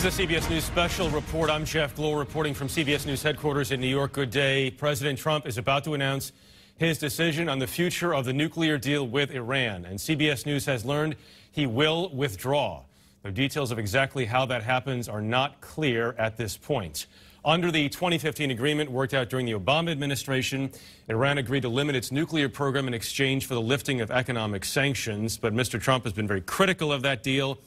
This is a CBS News special report. I'm Jeff Glor reporting from CBS News headquarters in New York. Good day. President Trump is about to announce his decision on the future of the nuclear deal with Iran. And CBS News has learned he will withdraw. The details of exactly how that happens are not clear at this point. Under the 2015 agreement worked out during the Obama administration, Iran agreed to limit its nuclear program in exchange for the lifting of economic sanctions. But Mr. Trump has been very critical of that deal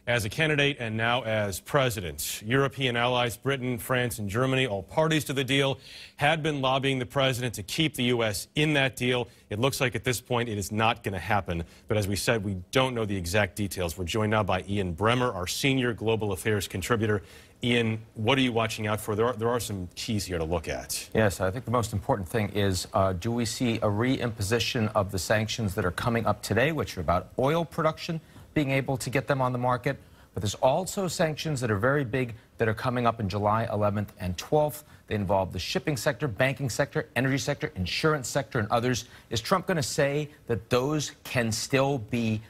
as a candidate and now as president. European allies, Britain, France, and Germany, all parties to the deal, had been lobbying the president to keep the U.S. in that deal. It looks like at this point it is not going to happen. But as we said, we don't know the exact details. We're joined now by Ian Bremmer, our senior global affairs contributor. Ian, what are you watching out for? There are some keys here to look at. Yes, I think the most important thing is, do we see a reimposition of the sanctions that are coming up today, which are about oil production, being able to get them on the market? But there's also sanctions that are very big that are coming up in July 11th and 12th. They involve the shipping sector, banking sector, energy sector, insurance sector, and others. Is Trump going to say that those can still be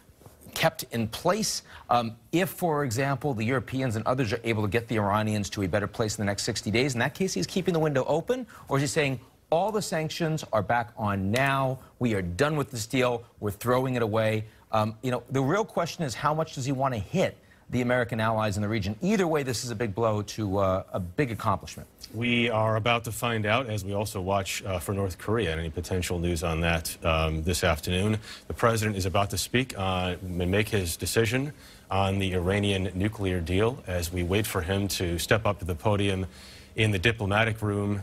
kept in place if, for example, the Europeans and others are able to get the Iranians to a better place in the next 60 days? In that case, he's keeping the window open? Or is he saying all the sanctions are back on now, we are done with this deal, we're throwing it away? The real question is, how much does he want to hit the American allies in the region? Either way, this is a big blow to a big accomplishment. We are about to find out as we also watch for North Korea and any potential news on that this afternoon. The president is about to speak and make his decision on the Iranian nuclear deal as we wait for him to step up to the podium in the diplomatic room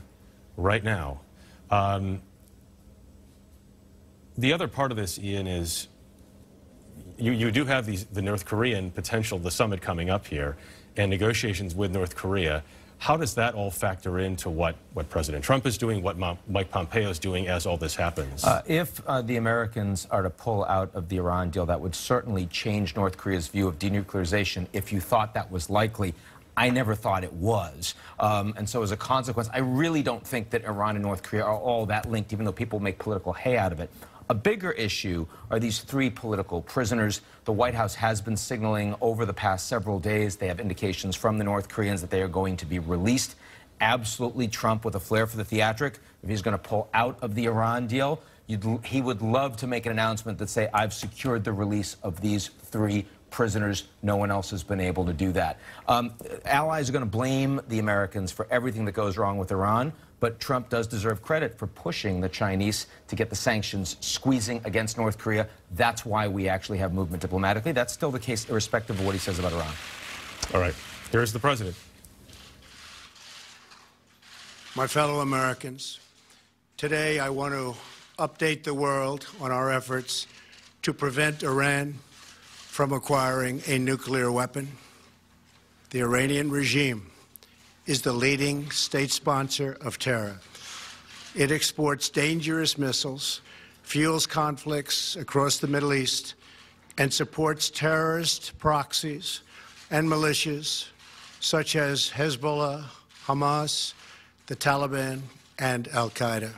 right now. The other part of this, Ian, is you do have the North Korean potential, the summit coming up here, and negotiations with North Korea. How does that all factor into what President Trump is doing, what Mike Pompeo is doing as all this happens? If the Americans are to pull out of the Iran deal, that would certainly change North Korea's view of denuclearization if you thought that was likely. I never thought it was. And so as a consequence, I really don't think that Iran and North Korea are all that linked, even though people make political hay out of it. A bigger issue are these 3 political prisoners. The White House has been signaling over the past several days. They have indications from the North Koreans that they are going to be released. Absolutely, Trump, with a flair for the theatric, if he's going to pull out of the Iran deal, he would love to make an announcement that say, I've secured the release of these 3 prisoners. No one else has been able to do that. Allies are going to blame the Americans for everything that goes wrong with Iran, but Trump does deserve credit for pushing the Chinese to get the sanctions squeezing against North Korea. That's why we actually have movement diplomatically. That's still the case, irrespective of what he says about Iran. All right. Here's the president. My fellow Americans, today I want to update the world on our efforts to prevent Iran from acquiring a nuclear weapon. The Iranian regime is the leading state sponsor of terror. It exports dangerous missiles, fuels conflicts across the Middle East, and supports terrorist proxies and militias such as Hezbollah, Hamas, the Taliban, and Al-Qaeda.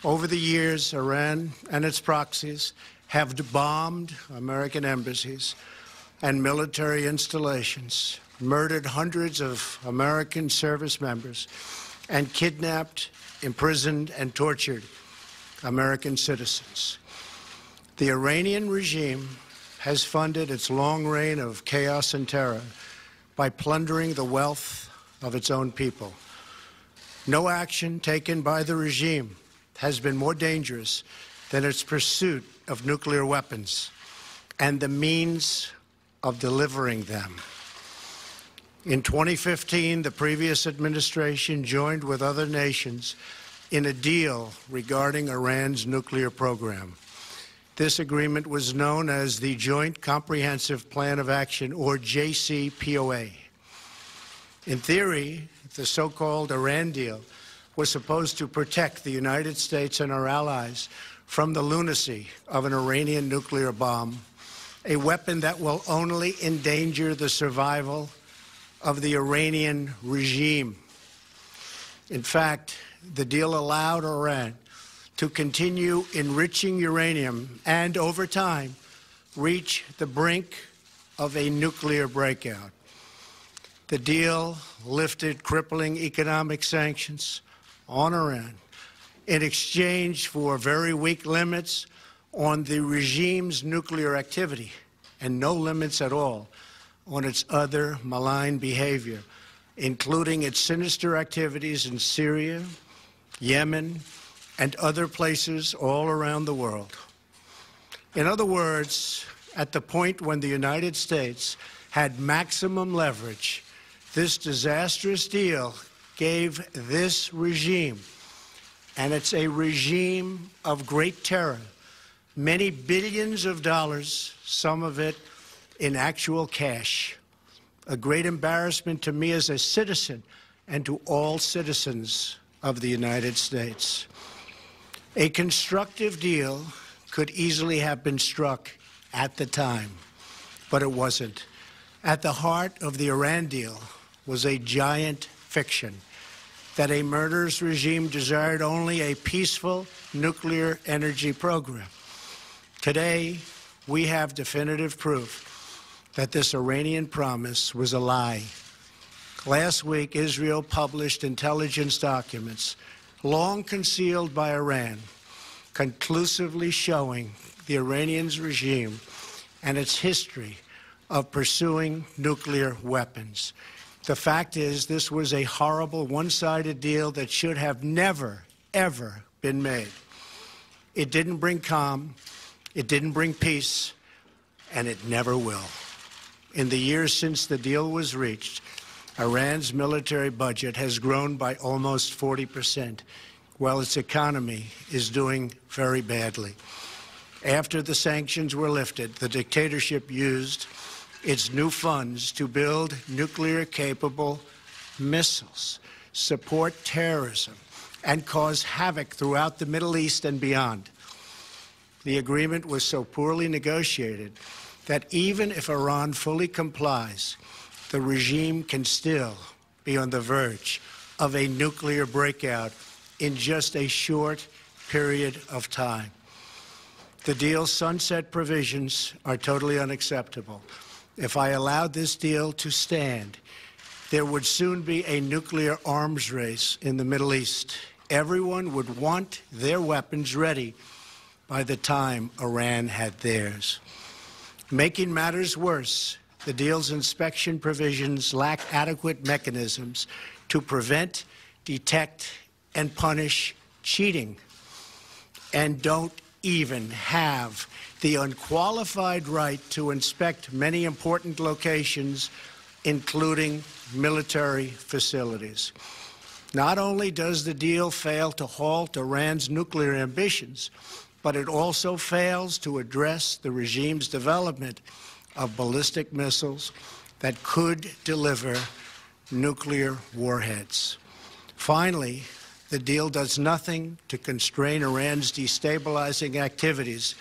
Over the years, Iran and its proxies have bombed American embassies and military installations, murdered hundreds of American service members, and kidnapped, imprisoned, and tortured American citizens. The Iranian regime has funded its long reign of chaos and terror by plundering the wealth of its own people. No action taken by the regime has been more dangerous than its pursuit of nuclear weapons and the means of delivering them. In 2015, the previous administration joined with other nations in a deal regarding Iran's nuclear program. This agreement was known as the Joint Comprehensive Plan of Action, or JCPOA. In theory, the so-called Iran deal was supposed to protect the United States and our allies from the lunacy of an Iranian nuclear bomb, a weapon that will only endanger the survival of the Iranian regime. In fact, the deal allowed Iran to continue enriching uranium and, over time, reach the brink of a nuclear breakout. The deal lifted crippling economic sanctions on Iran in exchange for very weak limits on the regime's nuclear activity and no limits at all on its other malign behavior, including its sinister activities in Syria, Yemen, and other places all around the world. In other words, at the point when the United States had maximum leverage, this disastrous deal gave this regime, and it's a regime of great terror, many billions of dollars, some of it in actual cash. A great embarrassment to me as a citizen and to all citizens of the United States. A constructive deal could easily have been struck at the time, but it wasn't. At the heart of the Iran deal was a giant fiction that a murderous regime desired only a peaceful nuclear energy program. Today, we have definitive proof that this Iranian promise was a lie. Last week, Israel published intelligence documents, long concealed by Iran, conclusively showing the Iranian regime and its history of pursuing nuclear weapons. The fact is, this was a horrible, one-sided deal that should have never, ever been made. It didn't bring calm, it didn't bring peace, and it never will. In the years since the deal was reached, Iran's military budget has grown by almost 40%, while its economy is doing very badly. After the sanctions were lifted, the dictatorship used its new funds to build nuclear-capable missiles, support terrorism, and cause havoc throughout the Middle East and beyond. The agreement was so poorly negotiated that even if Iran fully complies, the regime can still be on the verge of a nuclear breakout in just a short period of time. The deal's sunset provisions are totally unacceptable. If I allowed this deal to stand, there would soon be a nuclear arms race in the Middle East. Everyone would want their weapons ready by the time Iran had theirs. Making matters worse, the deal's inspection provisions lack adequate mechanisms to prevent, detect, and punish cheating, and don't even have the unqualified right to inspect many important locations, including military facilities. Not only does the deal fail to halt Iran's nuclear ambitions, but it also fails to address the regime's development of ballistic missiles that could deliver nuclear warheads. Finally, the deal does nothing to constrain Iran's destabilizing activities,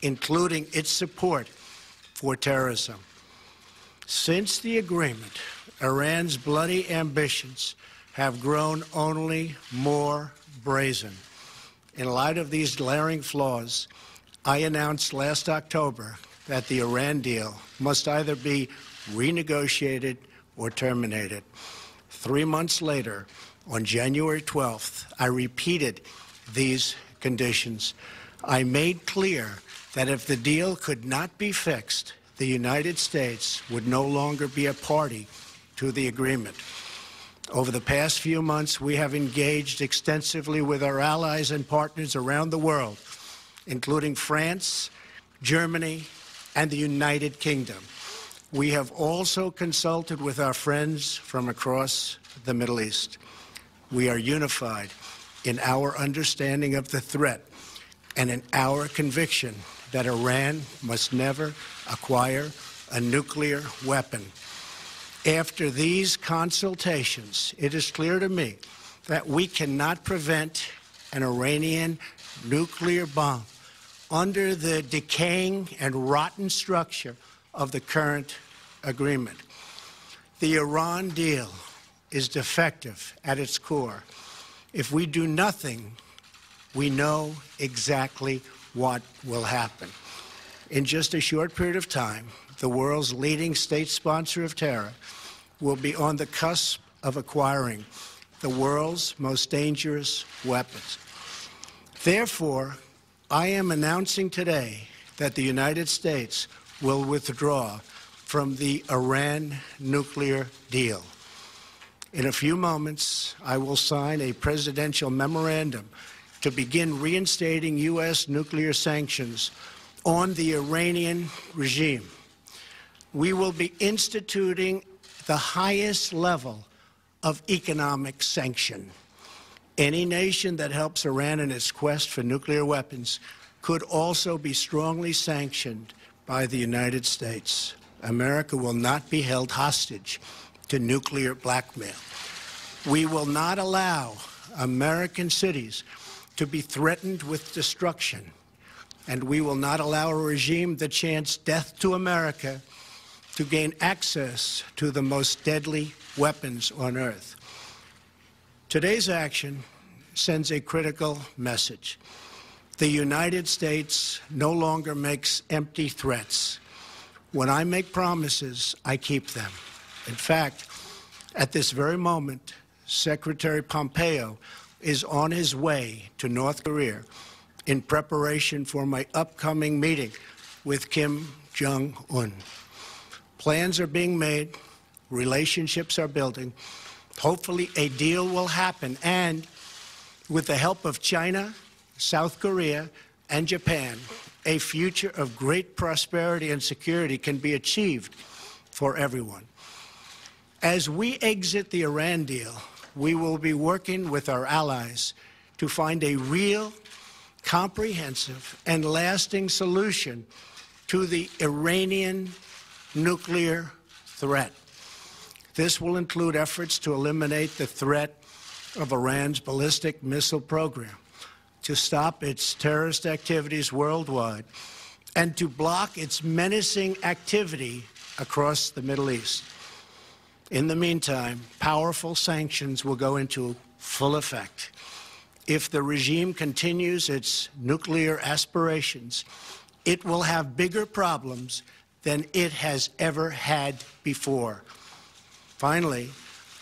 including its support for terrorism. Since the agreement, Iran's bloody ambitions have grown only more brazen. In light of these glaring flaws, I announced last October that the Iran deal must either be renegotiated or terminated. 3 months later, on January 12th, I repeated these conditions. I made clear that if the deal could not be fixed, the United States would no longer be a party to the agreement. Over the past few months, we have engaged extensively with our allies and partners around the world, including France, Germany, and the United Kingdom. We have also consulted with our friends from across the Middle East. We are unified in our understanding of the threat and in our conviction that Iran must never acquire a nuclear weapon. After these consultations, it is clear to me that we cannot prevent an Iranian nuclear bomb under the decaying and rotten structure of the current agreement. The Iran deal is defective at its core. If we do nothing, we know exactly what will happen. In just a short period of time, the world's leading state sponsor of terror will be on the cusp of acquiring the world's most dangerous weapons. Therefore, I am announcing today that the United States will withdraw from the Iran nuclear deal. In a few moments, I will sign a presidential memorandum to begin reinstating U.S. nuclear sanctions on the Iranian regime. We will be instituting the highest level of economic sanction. Any nation that helps Iran in its quest for nuclear weapons could also be strongly sanctioned by the United States. America will not be held hostage to nuclear blackmail. We will not allow American cities to be threatened with destruction, and we will not allow a regime that chants death to America to gain access to the most deadly weapons on earth. Today's action sends a critical message. The United States no longer makes empty threats. When I make promises, I keep them. In fact, at this very moment, Secretary Pompeo is on his way to North Korea in preparation for my upcoming meeting with Kim Jong-un. Plans are being made, relationships are building. Hopefully a deal will happen, and with the help of China, South Korea, and Japan, a future of great prosperity and security can be achieved for everyone. As we exit the Iran deal, we will be working with our allies to find a real, comprehensive, and lasting solution to the Iranian nuclear threat. This will include efforts to eliminate the threat of Iran's ballistic missile program, to stop its terrorist activities worldwide, and to block its menacing activity across the Middle East. In the meantime, powerful sanctions will go into full effect. If the regime continues its nuclear aspirations, it will have bigger problems than it has ever had before. Finally,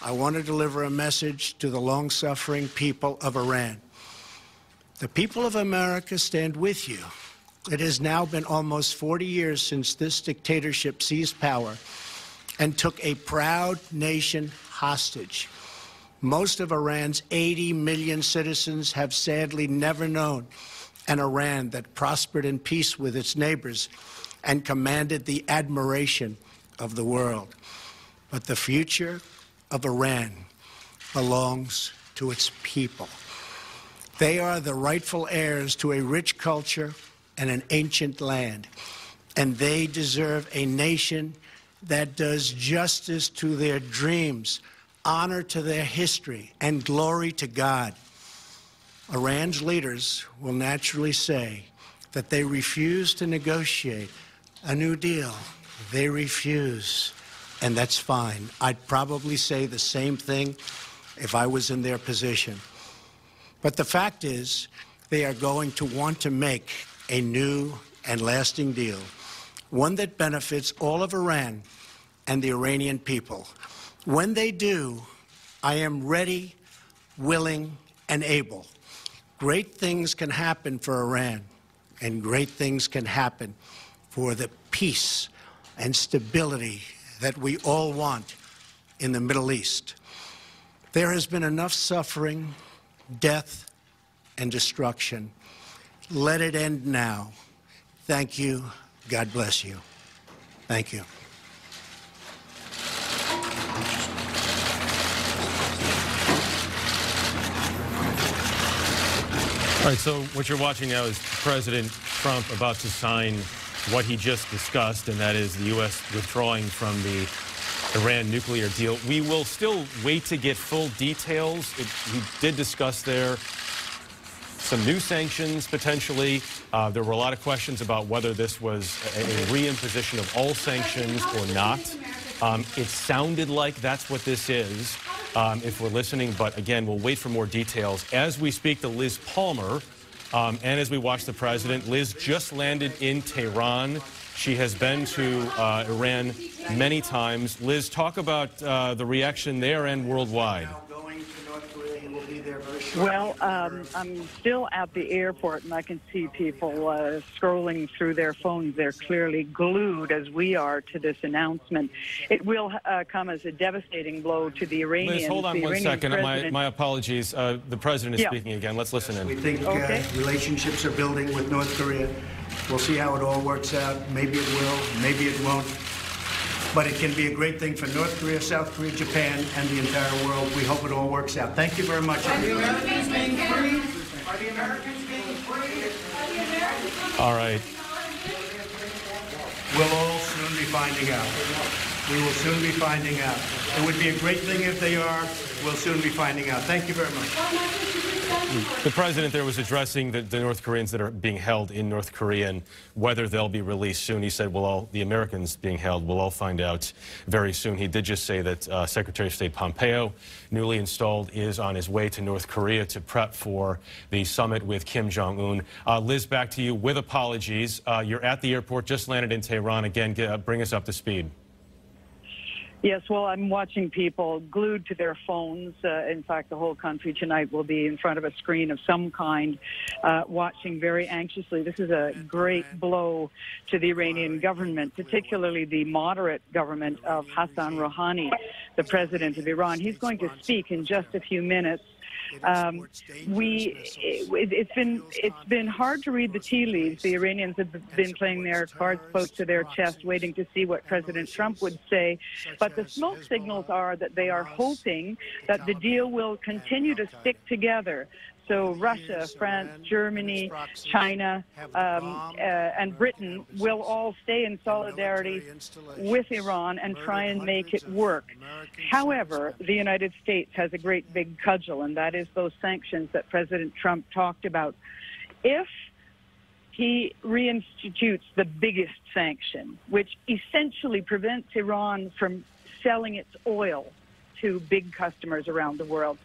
I want to deliver a message to the long-suffering people of Iran. The people of America stand with you. It has now been almost 40 years since this dictatorship seized power and took a proud nation hostage. Most of Iran's 80 million citizens have sadly never known an Iran that prospered in peace with its neighbors and commanded the admiration of the world. But the future of Iran belongs to its people. They are the rightful heirs to a rich culture and an ancient land, and they deserve a nation that does justice to their dreams, honor to their history, and glory to God. Iran's leaders will naturally say that they refuse to negotiate a new deal. They refuse, and that's fine. I'd probably say the same thing if I was in their position. But the fact is, they are going to want to make a new and lasting deal, one that benefits all of Iran and the Iranian people. When they do, I am ready, willing, and able. Great things can happen for Iran, and great things can happen for the peace and stability that we all want in the Middle East. There has been enough suffering, death, and destruction. Let it end now. Thank you. God bless you. Thank you. All right, so what you're watching now is President Trump about to sign what he just discussed, and that is the U.S. withdrawing from the Iran nuclear deal. We will still wait to get full details. He did discuss there some new sanctions, potentially. There were a lot of questions about whether this was a reimposition of all sanctions or not. It sounded like that's what this is, if we're listening, but again, we'll wait for more details. As we speak to Liz Palmer, and as we watch the president, Liz just landed in Tehran. She has been to Iran many times. Liz, talk about the reaction there and worldwide. Well, I'm still at the airport, and I can see people scrolling through their phones. They're clearly glued, as we are, to this announcement. It will come as a devastating blow to the Iranians. Liz, hold on one second. My apologies. The president is speaking again. Let's listen in. We think relationships are building with North Korea. We'll see how it all works out. Maybe it will, maybe it won't. But it can be a great thing for North Korea, South Korea, Japan, and the entire world. We hope it all works out. Thank you very much. Are the Americans being free? Are the Americans being free? All right. We'll all soon be finding out. We will soon be finding out. It would be a great thing if they are. We'll soon be finding out. Thank you very much. The president there was addressing the North Koreans that are being held in North Korea and whether they'll be released soon. He said, well, all the Americans being held, we'll all find out very soon. He did just say that Secretary of State Pompeo, newly installed, is on his way to North Korea to prep for the summit with Kim Jong-un. Liz, back to you with apologies. You're at the airport, just landed in Tehran. Again, bring us up to speed. Yes, well, I'm watching people glued to their phones. In fact, the whole country tonight will be in front of a screen of some kind, watching very anxiously. This is a great blow to the Iranian government, particularly the moderate government of Hassan Rouhani, the president of Iran. He's going to speak in just a few minutes. It's been hard to read the tea leaves. The Iranians have been playing their cards close to their chest, waiting to see what President Trump would say. But the smoke signals are that they are hoping that the deal will continue to stick together. So Russia, France, Germany, China, and Britain will all stay in solidarity with Iran and try and make it work. However, the United States has a great big cudgel, and that is those sanctions that President Trump talked about. If he reinstitutes the biggest sanction, which essentially prevents Iran from selling its oil to big customers around the world,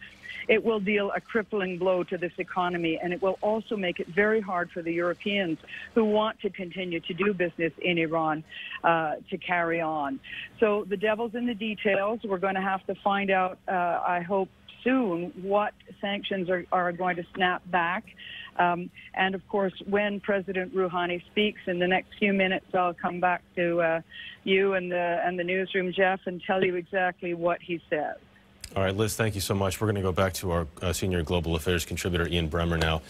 it will deal a crippling blow to this economy, and it will also make it very hard for the Europeans who want to continue to do business in Iran to carry on. So the devil's in the details. We're going to have to find out, I hope soon, what sanctions are going to snap back. And, of course, when President Rouhani speaks in the next few minutes, I'll come back to you and the newsroom, Jeff, and tell you exactly what he says. All right, Liz, thank you so much. We're going to go back to our senior global affairs contributor, Ian Bremmer, now.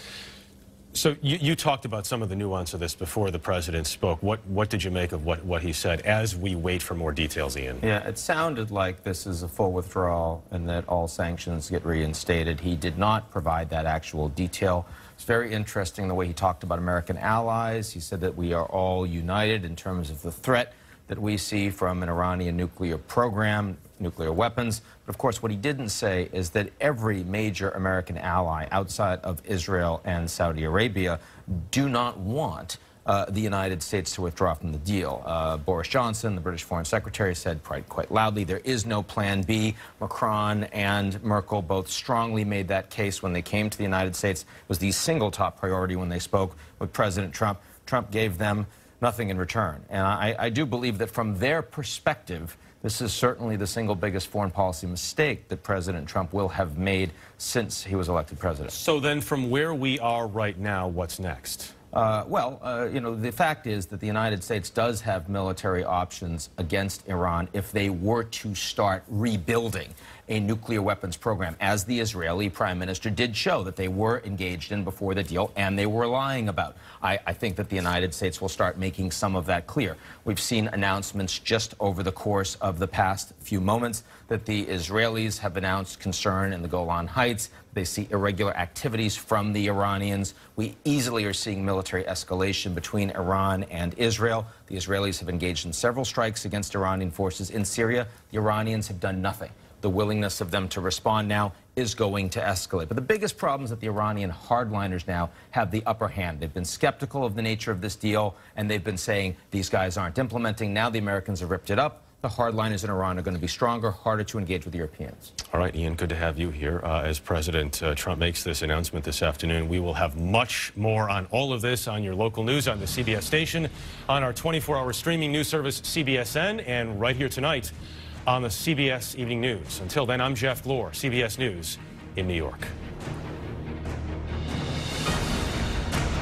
So you talked about some of the nuance of this before the president spoke. What did you make of what he said as we wait for more details, Ian? Yeah, it sounded like this is a full withdrawal and that all sanctions get reinstated. He did not provide that actual detail. It's very interesting the way he talked about American allies. He said that we are all united in terms of the threat that we see from an Iranian nuclear program, nuclear weapons. But of course, what he didn't say is that every major American ally outside of Israel and Saudi Arabia do not want the United States to withdraw from the deal. Boris Johnson, the British Foreign Secretary, said quite loudly there is no plan B. Macron and Merkel both strongly made that case when they came to the United States. It was the single top priority when they spoke with President Trump. Trump gave them nothing in return. And I do believe that from their perspective, this is certainly the single biggest foreign policy mistake that President Trump will have made since he was elected president. So then from where we are right now, what's next? You know, the fact is that the United States does have military options against Iran if they were to start rebuilding a nuclear weapons program, as the Israeli prime minister did show that they were engaged in before the deal and they were lying about. I think that the United States will start making some of that clear. We've seen announcements just over the course of the past few moments that the Israelis have announced concern in the Golan Heights. They see irregular activities from the Iranians. We easily are seeing military escalation between Iran and Israel. The Israelis have engaged in several strikes against Iranian forces in Syria. The Iranians have done nothing. The willingness of them to respond now is going to escalate. But the biggest problem is that the Iranian hardliners now have the upper hand. They've been skeptical of the nature of this deal, and they've been saying these guys aren't implementing. Now the Americans have ripped it up. the hardliners in Iran are going to be stronger, harder to engage with Europeans. All right, Ian, good to have you here. As President Trump makes this announcement this afternoon, we will have much more on all of this on your local news on the CBS station, on our 24-hour streaming news service, CBSN, and right here tonight on the CBS Evening News. Until then, I'm Jeff Glor, CBS News in New York.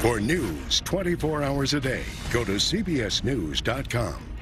For news 24 hours a day, go to CBSNews.com.